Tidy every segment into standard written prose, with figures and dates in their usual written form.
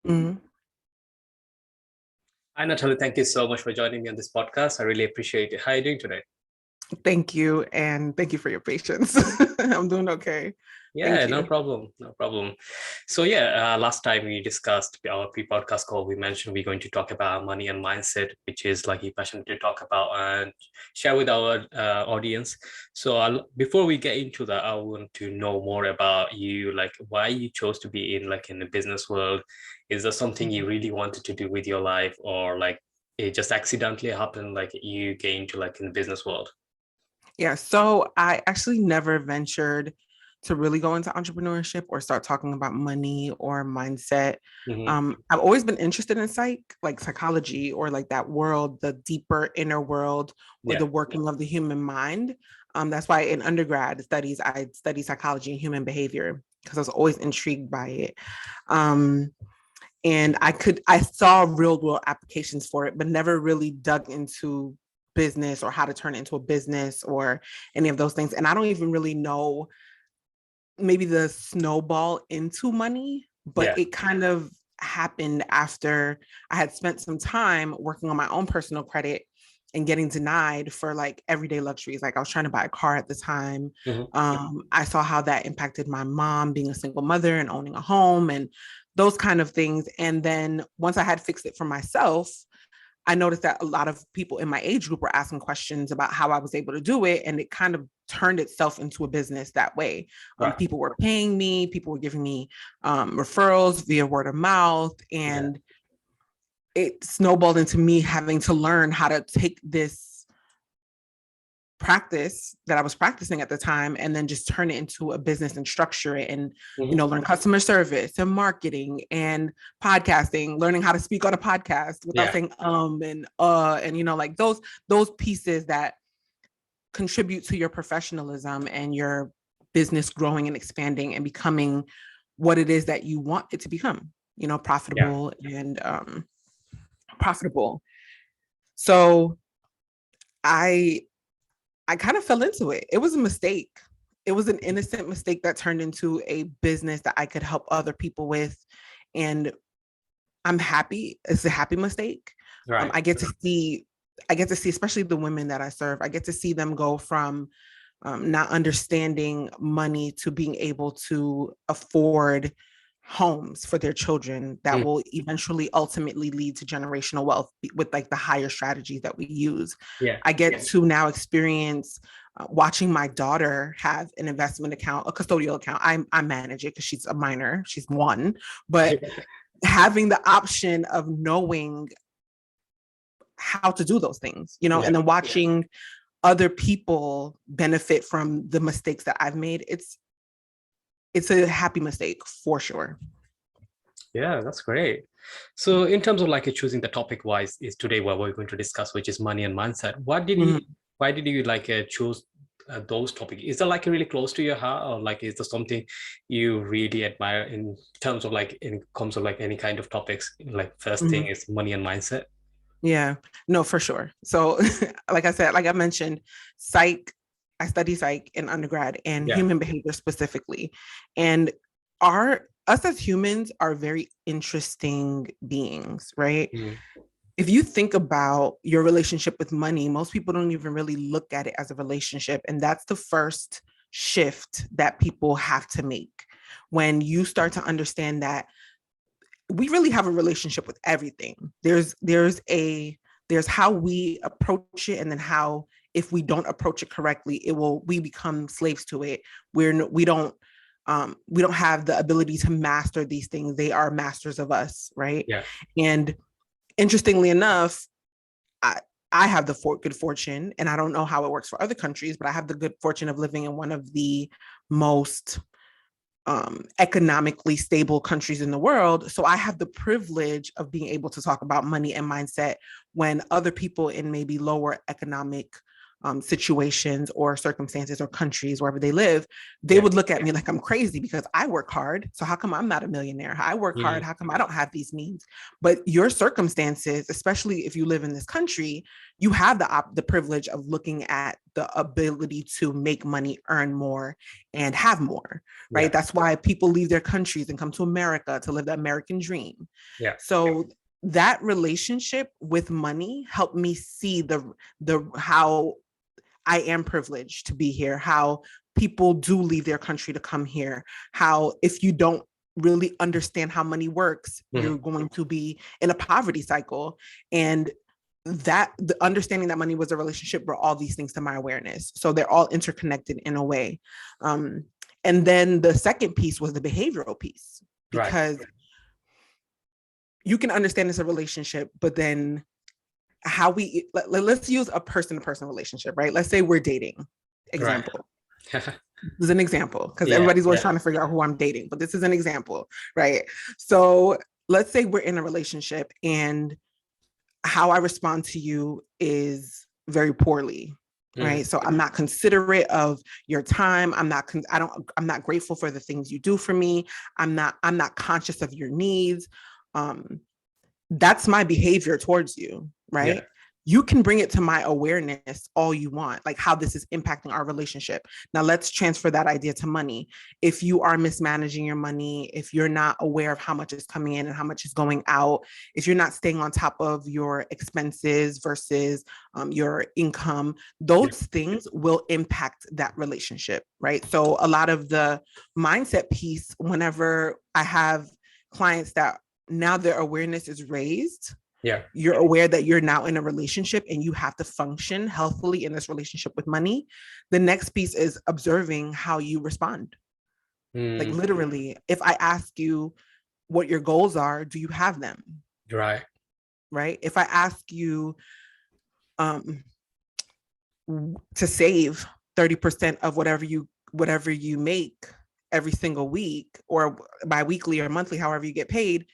Mhm. Hi, Nathalie. Thank you so much for joining me on this podcast. I really appreciate it. How are you doing today? Thank you. And thank you for your patience. I'm doing okay. Yeah, Thank no you. problem. No problem. So, yeah, last time we discussed our pre-podcast call, we mentioned we're going to talk about money and mindset, which is like a passion to talk about and share with our audience. So, before we get into that, I want to know more about you, like why you chose to be in the business world. Is there something you really wanted to do with your life, or like it just accidentally happened, like you get into like in the business world? Yeah. So I actually never ventured to really go into entrepreneurship or start talking about money or mindset. Hmm. I've always been interested in like psychology or like that world, the deeper inner world or Yeah. the working of the human mind. That's why in undergrad studies, I studied psychology and human behavior because I was always intrigued by it. Um, and I saw real world applications for it, but never really dug into business or how to turn it into a business or any of those things. And I don't even really know maybe the snowball into money, but Yeah. it kind of happened after I had spent some time working on my own personal credit and getting denied for like everyday luxuries. Like I was trying to buy a car at the time. Hmm. I saw how that impacted my mom being a single mother and owning a home and those kind of things. And then once I had fixed it for myself, I noticed that a lot of people in my age group were asking questions about how I was able to do it. And it kind of turned itself into a business that way. Right. People were paying me, people were giving me referrals via word of mouth. Yeah. And it snowballed into me having to learn how to take this practice that I was practicing at the time and then just turn it into a business and structure it and Hmm. learn customer service and marketing and podcasting, learning how to speak on a podcast without Yeah. saying and like those pieces that contribute to your professionalism and your business growing and expanding and becoming what it is that you want it to become, Yeah. profitable and profitable. So I I kind of fell into it. It was a mistake. It was an innocent mistake that turned into a business that I could help other people with. And I'm happy. It's a happy mistake. Right. I get to see, especially the women that I serve, I get to see them go from not understanding money to being able to afford homes for their children that Mm. will eventually ultimately lead to generational wealth with like the higher strategies that we use. Yeah. I get to now experience watching my daughter have an investment account, a custodial account. I manage it because she's a minor, she's one, but having the option of knowing how to do those things, Yeah. and then watching other people benefit from the mistakes that I've made. It's a happy mistake for sure. Yeah, that's great. So in terms of like choosing the topic wise is today what we're going to discuss, which is money and mindset. Mhm. Why did you like choose those topics? Is that like really close to your heart, or like is there something you really admire in terms of like in comes of like any kind of topics? Like first thing Mhm. is money and mindset. Yeah, no, for sure. So, like I said, like I mentioned, psych, I study psych in undergrad and Yeah. human behavior specifically. And us as humans are very interesting beings, right? Mhm. If you think about your relationship with money, most people don't even really look at it as a relationship. And that's the first shift that people have to make when you start to understand that we really have a relationship with everything. There's how we approach it, and then how if we don't approach it correctly, we become slaves to it. We don't have the ability to master these things. They are masters of us, right? Yeah. And interestingly enough, I I have the good fortune, and I don't know how it works for other countries, but I have the good fortune of living in one of the most economically stable countries in the world. So I have the privilege of being able to talk about money and mindset when other people in maybe lower economic situations or circumstances or countries, wherever they live, they would look at me like I'm crazy because I work hard. So how come I'm not a millionaire? I work hard. How come I don't have these means? But your circumstances, especially if you live in this country, you have the privilege of looking at the ability to make money, earn more, and have more, right? Yeah. That's why people leave their countries and come to America to live the American dream. Yeah. So that relationship with money helped me see the how I am privileged to be here, how people do leave their country to come here, how if you don't really understand how money works, you're going to be in a poverty cycle. And that the understanding that money was a relationship brought all these things to my awareness. So they're all interconnected in a way. And then the second piece was the behavioral piece, because you can understand it's a relationship, but then how let's use a person-to-person relationship, right? Let's say we're dating. Example. Right. This is an example because everybody's always trying to figure out who I'm dating, but this is an example, right? So let's say we're in a relationship and how I respond to you is very poorly, right? So I'm not considerate of your time. I'm not grateful for the things you do for me. I'm not conscious of your needs. That's my behavior towards you, right? Yeah. You can bring it to my awareness all you want, like how this is impacting our relationship. Now let's transfer that idea to money. If you are mismanaging your money, if you're not aware of how much is coming in and how much is going out, if you're not staying on top of your expenses versus your income, those things will impact that relationship, right? So a lot of the mindset piece, whenever I have clients that now their awareness is raised, you're aware that you're now in a relationship and you have to function healthfully in this relationship with money. The next piece is observing how you respond. Like literally, if I ask you what your goals are, do you have them? Right. If I ask you to save 30% of whatever you make every single week or bi-weekly or monthly, however you get paid.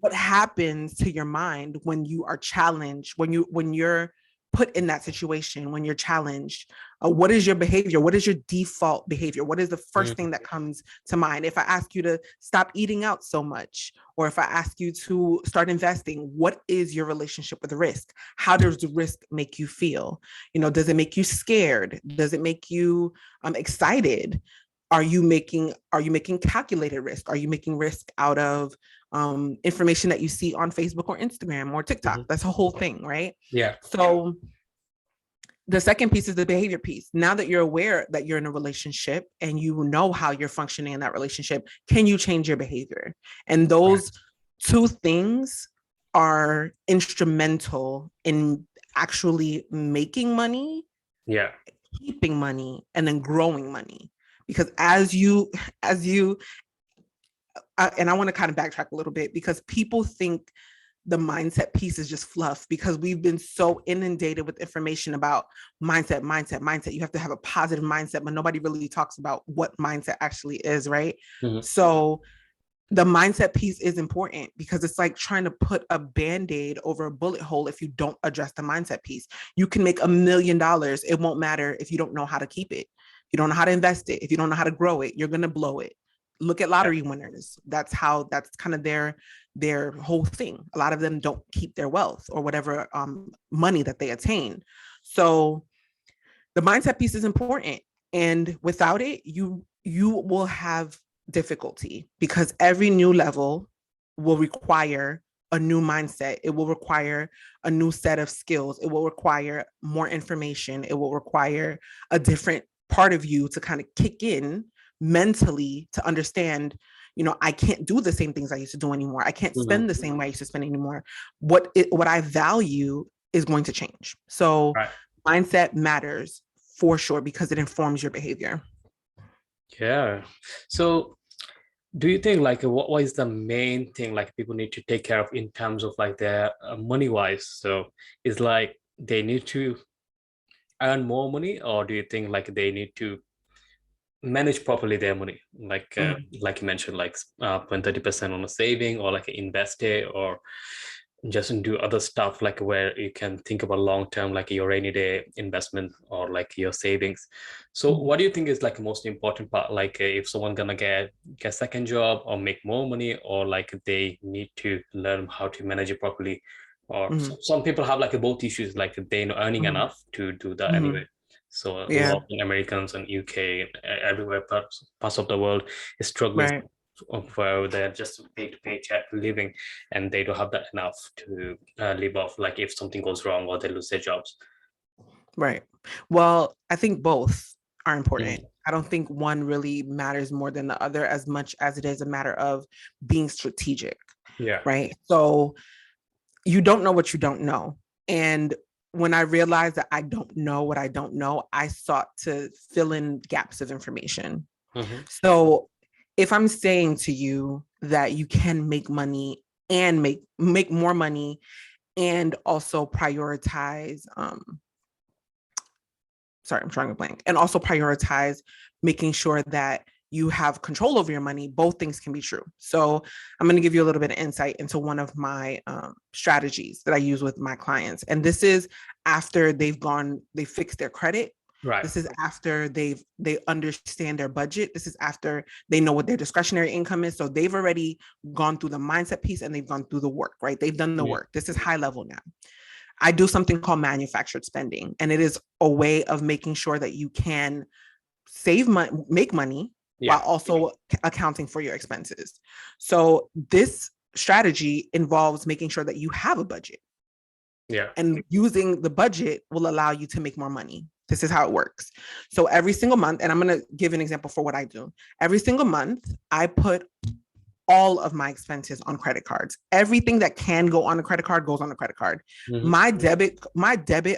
What happens to your mind when you are challenged, when you're put in that situation, when you're challenged? What is your behavior? What is your default behavior? What is the first thing that comes to mind? If I ask you to stop eating out so much, or if I ask you to start investing, what is your relationship with risk? How does the risk make you feel? Does it make you scared? Does it make you excited? Are you making calculated risk? Are you making risk out of information that you see on Facebook or Instagram or TikTok? That's a whole thing, right? Yeah. So the second piece is the behavior piece. Now that you're aware that you're in a relationship and you know how you're functioning in that relationship, can you change your behavior? And those two things are instrumental in actually making money, keeping money, and then growing money. Because as you, and I want to kind of backtrack a little bit, because people think the mindset piece is just fluff, because we've been so inundated with information about mindset. You have to have a positive mindset, but nobody really talks about what mindset actually is, right? So the mindset piece is important, because it's like trying to put a Band-Aid over a bullet hole if you don't address the mindset piece. You can make $1 million. It won't matter if you don't know how to keep it. You don't know how to invest it. If you don't know how to grow it, you're going to blow it. Look at lottery winners. That's kind of their whole thing. A lot of them don't keep their wealth or whatever money that they attain. So the mindset piece is important. And without it, you will have difficulty, because every new level will require a new mindset. It will require a new set of skills. It will require more information. It will require a different part of you to kind of kick in mentally to understand, I can't do the same things I used to do anymore. I can't spend the same way I used to spend anymore. What I value is going to change. So mindset matters for sure, because it informs your behavior. Yeah. So do you think what is the main thing people need to take care of in terms of their money wise? So is they need to earn more money, or do you think they need to manage properly their money, like you mentioned, put 30% on a saving, or invest it, or just do other stuff like where you can think about long term, like your rainy day investment or like your savings. So what do you think is like the most important part, like if someone gonna get second job or make more money, or like they need to learn how to manage it properly, or Mhm. some people have like both issues, like they're not earning Mhm. enough to do that anyway. Mhm. So a Yeah. lot of Americans and UK and everywhere parts of the world is struggling Right. where they're just pay to paycheck living, and they don't have that enough to live off, like if something goes wrong or they lose their jobs. Right. Well, I think both are important. Mm. I don't think one really matters more than the other as much as it is a matter of being strategic, Yeah. right? So you don't know what you don't know. And when I realized that I don't know what I don't know, I sought to fill in gaps of information. Hmm. So if I'm saying to you that you can make money and make more money and also prioritize sorry, I'm trying to blank, and also prioritize making sure that you have control over your money, both things can be true. So I'm going to give you a little bit of insight into one of my strategies that I use with my clients. And this is after they fixed their credit. Right. This is after they understand their budget. This is after they know what their discretionary income is. So they've already gone through the mindset piece and they've gone through the work, right? They've done the Yeah. work. This is high level now. I do something called manufactured spending, and it is a way of making sure that you can save money, make money while Yeah. also accounting for your expenses. So this strategy involves making sure that you have a budget, Yeah. and using the budget will allow you to make more money. This is how it works. So every single month, and I'm going to give an example for what I do. Every single month, I put all of my expenses on credit cards. Everything that can go on a credit card goes on a credit card. Hmm. My debit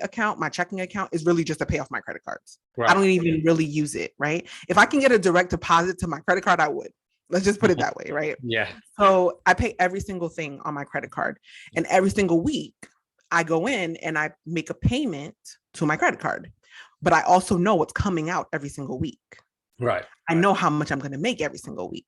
account, my checking account is really just to pay off my credit cards. I Right. don't even really use it, right? If I can get a direct deposit to my credit card, I would. Let's just put it that way, right? Yeah. So I pay every single thing on my credit card. And every single week, I go in and I make a payment to my credit card. But I also know what's coming out every single week. Right. I know how much I'm going to make every single week,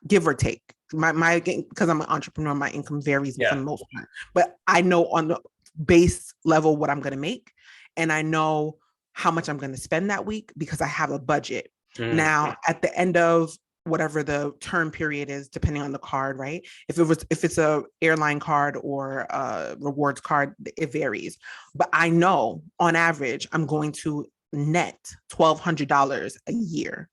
give or take. My because I'm an entrepreneur, my income varies for Yeah. the most part. But I know on the base level what I'm going to make, and I know how much I'm going to spend that week because I have a budget. Mm. Now, at the end of whatever the term period is, depending on the card, right? If it's a airline card or a rewards card, it varies. But I know on average, I'm going to net $1,200 a year,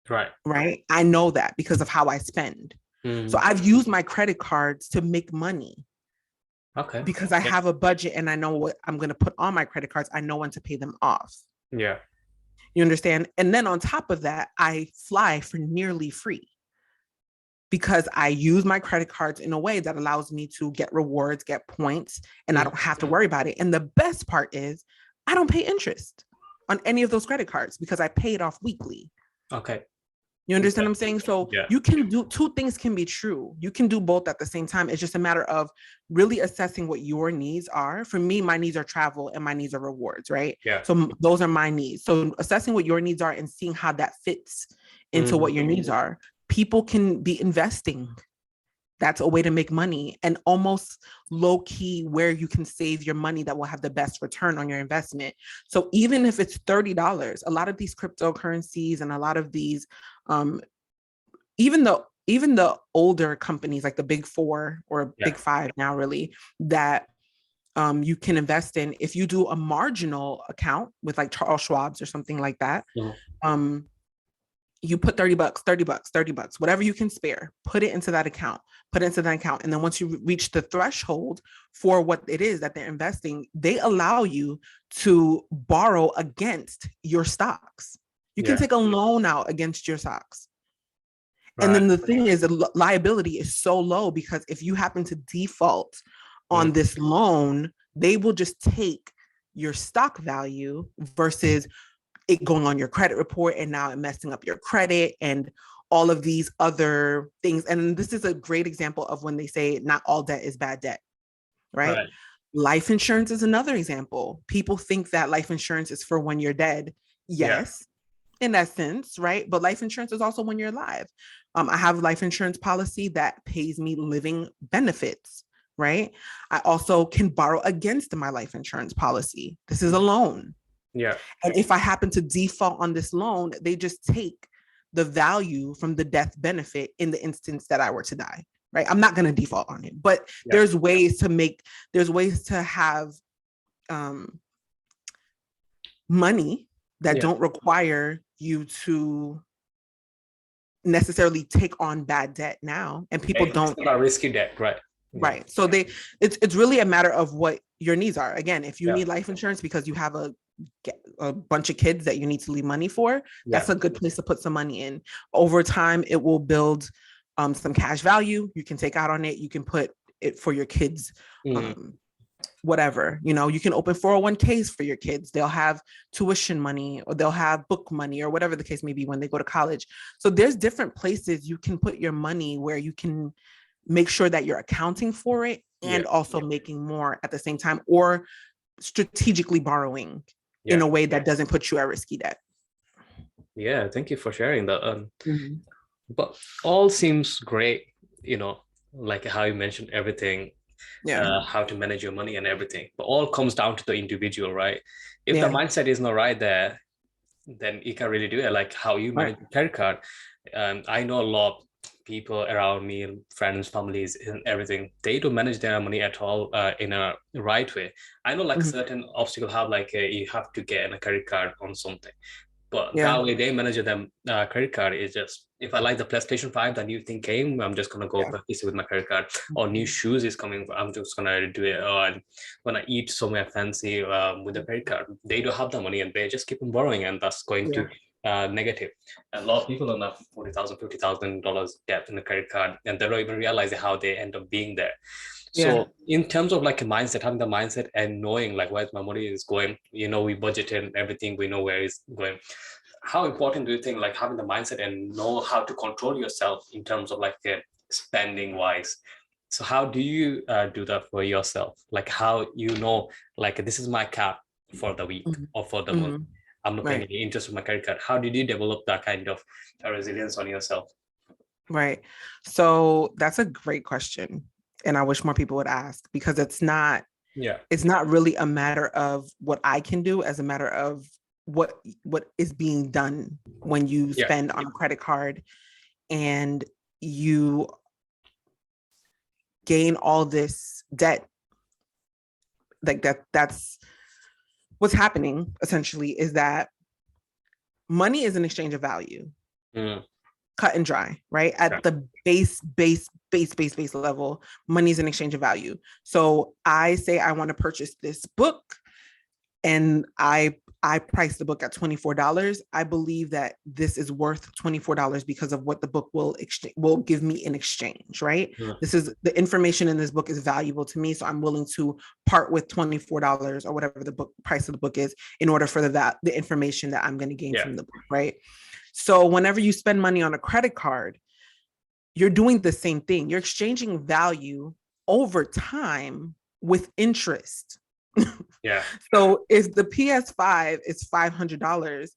Right. right? I know that because of how I spend. So Mm. I've used my credit cards to make money Okay. because I Yeah. have a budget and I know what I'm going to put on my credit cards. I know when to pay them off. Yeah. You understand? And then on top of that, I fly for nearly free because I use my credit cards in a way that allows me to get rewards, get points, and I Mm. don't have to worry about it. And the best part is I don't pay interest on any of those credit cards because I pay it off weekly. Okay. You understand what I'm saying? So Yeah. you can do two things can be true. You can do both at the same time. It's just a matter of really assessing what your needs are. For me, my needs are travel and my needs are rewards, right? Yeah. So those are my needs. So assessing what your needs are and seeing how that fits into what your needs are. People can be investing. That's a way to make money, and almost low key where you can save your money that will have the best return on your investment. So even if it's $30, a lot of these cryptocurrencies and a lot of these um, even the older companies like the big four or Yeah. big five now really that you can invest in, if you do a marginal account with like Charles Schwab's or something like that, Mhm. You put 30 bucks, 30 bucks, 30 bucks, whatever you can spare, put it into that account, and then once you reach the threshold for what it is that they're investing, they allow you to borrow against your stocks. You can Yeah. take a loan out against your stocks. And Right. then the thing is, the liability is so low because if you happen to default on this loan, they will just take your stock value versus it going on your credit report and now it messing up your credit and all of these other things. And this is a great example of when they say not all debt is bad debt, right? Right. Life insurance is another example. People think that life insurance is for when you're dead. Yeah. Yes, in that sense, right? But life insurance is also when you're alive. I have life insurance policy that pays me living benefits right? I also can borrow against my life insurance policy. This is a loan. Yeah. And if I happen to default on this loan, they just take the value from the death benefit in the instance that I were to die, right? I'm not going to default on it, but there's ways to have money that don't require you to necessarily take on bad debt now, and people don't. It's about risky debt, right? Right. So it's really a matter of what your needs are. Again, if you need life insurance because you have a bunch of kids that you need to leave money for, that's a good place to put some money in. Over time, it will build some cash value. You can take out on it. You can put it for your kids. Whatever, you can open 401ks for your kids. They'll have tuition money, or they'll have book money, or whatever the case may be when they go to college. So there's different places you can put your money where you can make sure that you're accounting for it and also making more at the same time, or strategically borrowing in a way that doesn't put you at risky debt. Yeah, thank you for sharing that. But all seems great, like how you mentioned everything. How to manage your money and everything, but all comes down to the individual, right? If the mindset is not right there, then you can really do it. Like how you manage your credit card. I know a lot of people around me, and friends, families, and everything, they don't manage their money at all in a right way. I know like certain obstacles have like you have to get a credit card on something, but that way they manage them credit card is just, if I like the PlayStation 5, the new thing came, I'm just gonna go purchase it with my credit card. Or new shoes is coming, I'm just gonna do it. Or I'm gonna eat somewhere fancy with the credit card. They don't have the money and they just keep on borrowing, and that's going to negative. A lot of people have $40,000, $50,000 debt in the credit card, and they don't even realize how they end up being there. So in terms of like a mindset, having the mindset and knowing like where my money is going, we budgeted and everything, we know where it's going. How important do you think like having the mindset and know how to control yourself in terms of like spending wise? So how do you do that for yourself? Like how like this is my cap for the week or for the month. I'm not paying any interest on my credit card. How did you develop that kind of resilience on yourself? Right. So that's a great question. And I wish more people would ask, because it's not really a matter of what I can do, as a matter of what is being done when you spend on a credit card and you gain all this debt. Like that's what's happening essentially, is that money is an exchange of value. Cut and dry, right? At the base level, money is an exchange of value. So I say I want to purchase this book, and I price the book at $24. I believe that this is worth $24 because of what the book will give me in exchange, right? This is the information in this book is valuable to me, so I'm willing to part with $24 or whatever the book price of the book is in order for the information that I'm going to gain from the book, right? So whenever you spend money on a credit card, you're doing the same thing. You're exchanging value over time with interest. So if the PS5 is $500,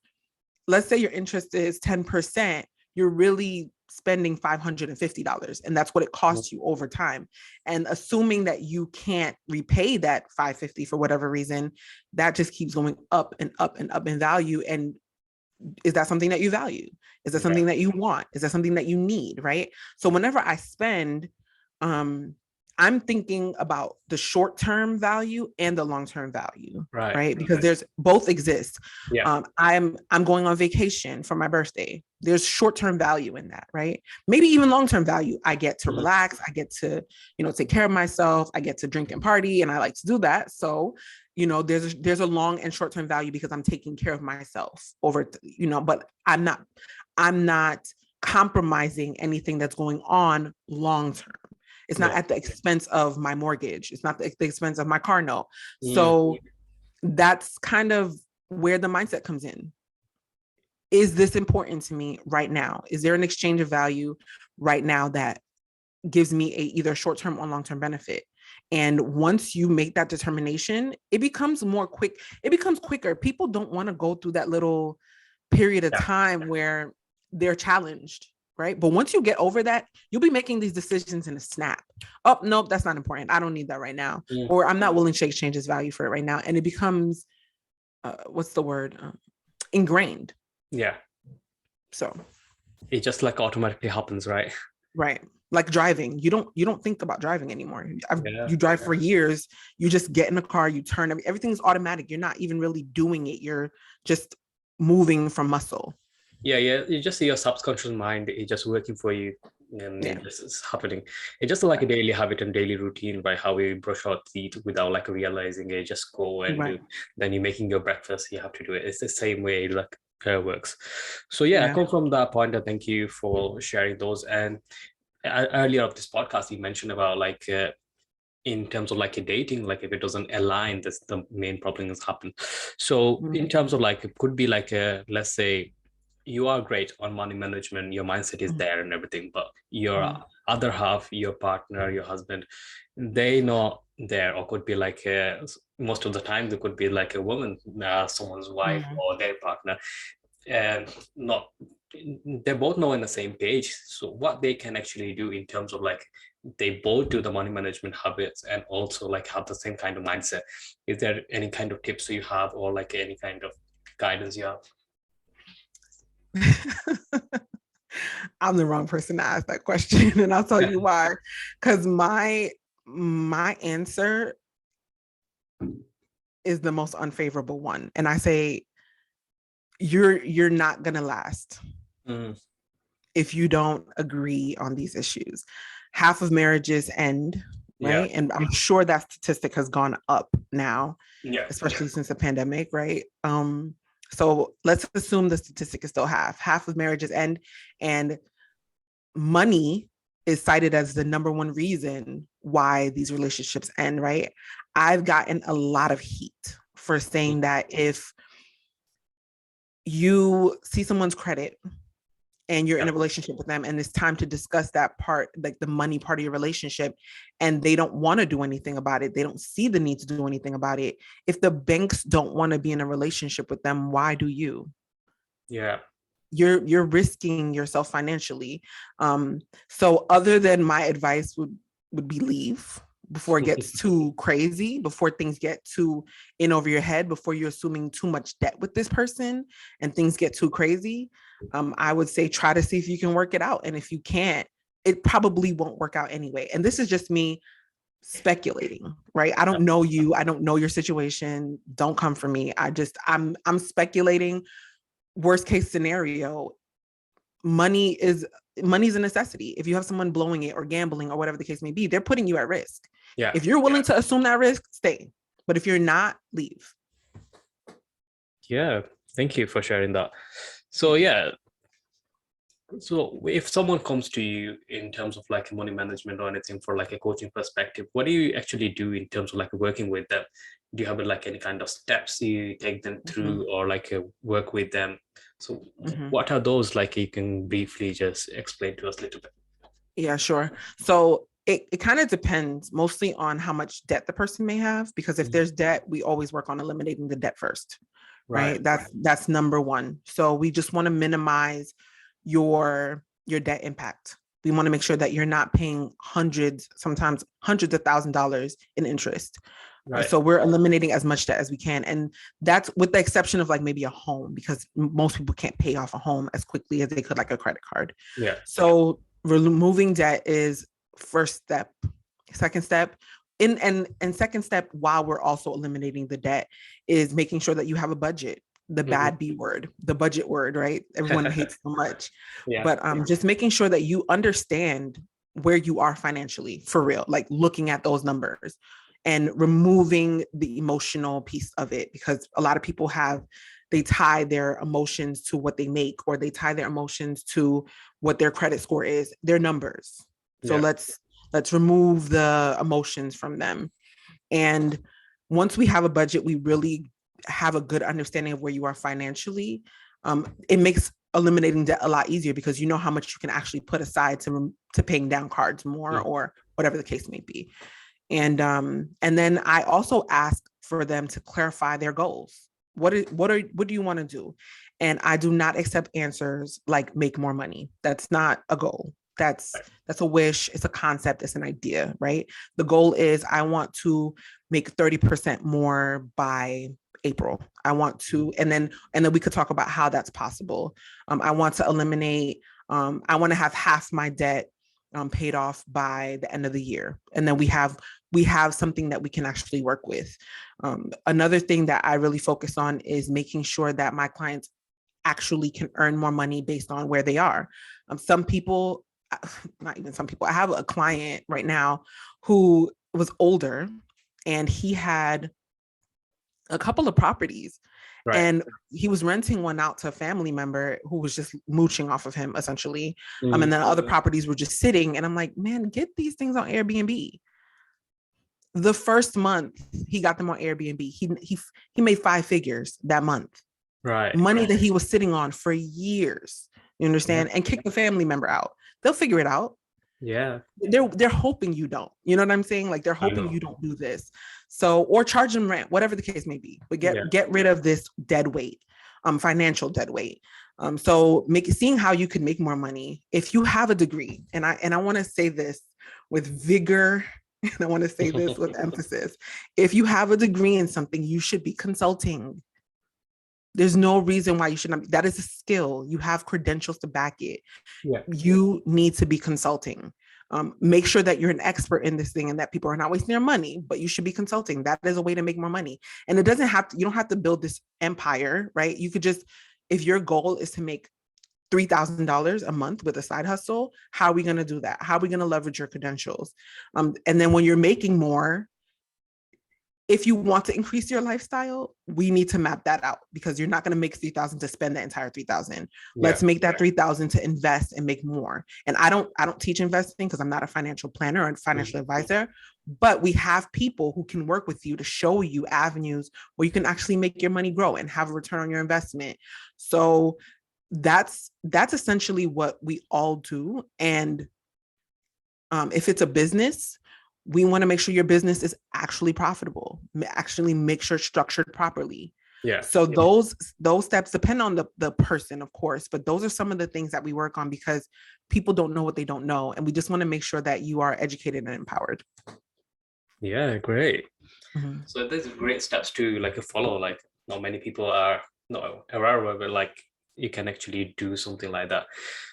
let's say your interest is 10%, you're really spending $550, and that's what it costs you over time. And assuming that you can't repay that $550 for whatever reason, that just keeps going up and up and up in value. And is that something that you value? Is that something that you want? Is that something that you need, right? So whenever I spend, I'm thinking about the short-term value and the long-term value, right? Because there's both exist. I'm going on vacation for my birthday. There's short-term value in that, right? Maybe even long-term value. I get to relax. I get to, take care of myself. I get to drink and party, and I like to do that. So, there's a long and short-term value because I'm taking care of myself over, but I'm not compromising anything that's going on long-term. It's not at the expense of my mortgage. It's not at the expense of my car note. So that's kind of where the mindset comes in. Is this important to me right now? Is there an exchange of value right now that gives me either short-term or long-term benefit? And once you make that determination, it becomes quicker. People don't want to go through that little period of time where they're challenged, right? But once you get over that, you'll be making these decisions in a snap. Oh, nope, that's not important. I don't need that right now. Or I'm not willing to exchange this value for it right now. And it becomes, what's the word? Ingrained. Yeah. So it just like automatically happens, right? Right. Like driving, you don't think about driving anymore. You drive for years. You just get in a car, you turn, everything's automatic. You're not even really doing it. You're just moving from muscle. Yeah, you just see your subconscious mind, it's just working for you, and it just is happening. It's just like a daily habit and daily routine by how we brush our teeth without like realizing it. Just go and do. Then you're making your breakfast, you have to do it. It's the same way like works. So I come from that point. And thank you for sharing those. And earlier of this podcast, you mentioned about like in terms of like a dating, like if it doesn't align, that's the main problem has happened. So in terms of like, it could be like let's say you are great on money management, your mindset is there and everything, but your other half, your partner, your husband, they not there, or could be like most of the time they could be like a woman, someone's wife or their partner, and not, they're both not on the same page. So what they can actually do in terms of like they both do the money management habits and also like have the same kind of mindset, is there any kind of tips you have or like any kind of guidance you have? I'm the wrong person to ask that question, and I'll tell you why. Because my answer is the most unfavorable one, and I say you're not gonna last if you don't agree on these issues. Half of marriages end, right? And I'm sure that statistic has gone up now, especially since the pandemic, right? So let's assume the statistic is still half of marriages end, and money is cited as the number one reason why these relationships end, right? I've gotten a lot of heat for saying that if you see someone's credit and you're in a relationship with them and it's time to discuss that part, like the money part of your relationship, and they don't want to do anything about it, they don't see the need to do anything about it. If the banks don't want to be in a relationship with them, why do you? You're risking yourself financially. So other than my advice would be leave before it gets too crazy, before things get too in over your head, before you're assuming too much debt with this person and things get too crazy. I would say try to see if you can work it out. And if you can't, it probably won't work out anyway. And this is just me speculating, right? I don't know you. I don't know your situation. Don't come for me. I'm speculating. Worst case scenario, money's a necessity. If you have someone blowing it or gambling or whatever the case may be, they're putting you at risk. If you're willing to assume that risk, stay. But if you're not, leave. Thank you for sharing that. So so if someone comes to you in terms of like money management or anything for like a coaching perspective, what do you actually do in terms of like working with them? Do you have like any kind of steps you take them through or like work with them? So what are those, like you can briefly just explain to us a little bit? Yeah, sure. So it kind of depends mostly on how much debt the person may have, because if there's debt, we always work on eliminating the debt first, right? That's number one. So we just want to minimize your debt impact. We want to make sure that you're not paying sometimes hundreds of $1,000s in interest. So we're eliminating as much debt as we can. And that's with the exception of like maybe a home, because most people can't pay off a home as quickly as they could like a credit card. So removing debt is first step. Second step, and second step, while we're also eliminating the debt, is making sure that you have a budget. The bad B word, the budget word, right? Everyone hates so much. But just making sure that you understand where you are financially, for real, like looking at those numbers and removing the emotional piece of it, because a lot of people they tie their emotions to what they make, or they tie their emotions to what their credit score is, their numbers. So let's remove the emotions from them. And once we have a budget, we really have a good understanding of where you are financially. It makes eliminating debt a lot easier, because you know how much you can actually put aside to paying down cards more, or whatever the case may be. And then I also ask for them to clarify their goals. What do you want to do? And I do not accept answers like make more money. That's not a goal. That's a wish. It's a concept. It's an idea, right? The goal is I want to make 30% more by April. I want to, and then we could talk about how that's possible. I want to eliminate, I want to have half my debt paid off by the end of the year. And then we have something that we can actually work with. Another thing that I really focus on is making sure that my clients actually can earn more money based on where they are. Some people, not even some people, I have a client right now who was older and he had a couple of properties. Right. And he was renting one out to a family member who was just mooching off of him, essentially. And then other properties were just sitting. And I'm like, man, get these things on Airbnb. The first month he got them on Airbnb, he made 5 figures that month. Right. Money that he was sitting on for years. You understand? And kick the family member out. They'll figure it out. Yeah. They're hoping you don't. You know what I'm saying? Like they're hoping you don't do this. So, or charge them rent, whatever the case may be. But get rid of this dead weight, financial dead weight. So seeing how you can make more money if you have a degree. And I want to say this with vigor, and I want to say this with emphasis. If you have a degree in something, you should be consulting. There's no reason why you should not. That is a skill. You have credentials to back it. Yeah. You need to be consulting. Make sure that you're an expert in this thing and that people are not wasting their money, but you should be consulting. That is a way to make more money. And it doesn't have to, you don't have to build this empire, right? You could just, if your goal is to make $3,000 a month with a side hustle, how are we going to do that? How are we going to leverage your credentials? And then when you're making more, if you want to increase your lifestyle, we need to map that out because you're not going to make 3,000 to spend the entire 3,000. Let's make that 3,000 to invest and make more. And I don't teach investing because I'm not a financial planner or a financial advisor, but we have people who can work with you to show you avenues where you can actually make your money grow and have a return on your investment. So that's essentially what we all do. And if it's a business, we want to make sure your business is actually profitable, actually make sure it's structured properly. Yeah. So those steps depend on the person, of course, but those are some of the things that we work on because people don't know what they don't know. And we just want to make sure that you are educated and empowered. Yeah, great. Mm-hmm. So there's great steps to follow. Like not many people are aware of it, like you can actually do something like that.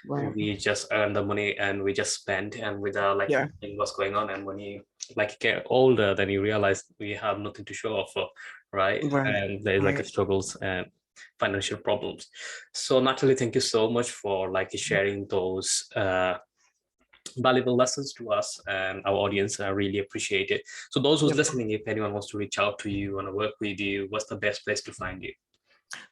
Right. We just earn the money and we just spend and without thinking what's going on. And when you get older, then you realize we have nothing to show off for, right? And there's struggles and financial problems. So Nathalie, thank you so much for sharing those valuable lessons to us and our audience. I really appreciate it. So those who's listening, if anyone wants to reach out to you, want to work with you, what's the best place to find you?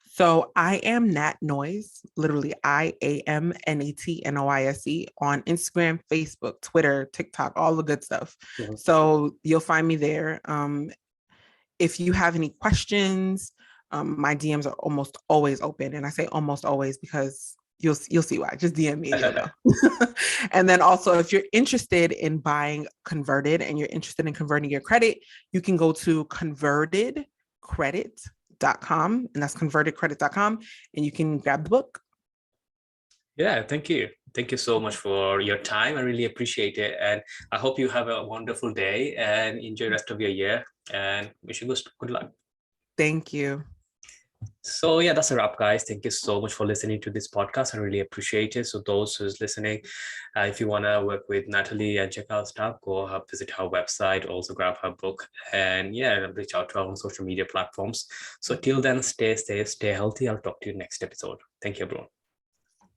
So I am Nat Noise, literally IAMNATNOISE on Instagram, Facebook, Twitter, TikTok, all the good stuff. Mm-hmm. So you'll find me there. If you have any questions, my DMs are almost always open. And I say almost always because you'll see why. Just DM me and you'll know. And then also, if you're interested in buying Converted and you're interested in converting your credit, you can go to convertedcredit.com, and that's convertedcredit.com, and you can grab the book. Yeah, thank you so much for your time. I really appreciate it, and I hope you have a wonderful day and enjoy the rest of your year, and wish you good luck. Thank you. So yeah, that's a wrap, guys. Thank you so much for listening to this podcast. I really appreciate it. So those who's listening, if you want to work with Nathalie and check out stuff, go visit her website, also grab her book, and reach out to her on social media platforms. So till then, stay safe, stay healthy. I'll talk to you next episode. Thank you, everyone.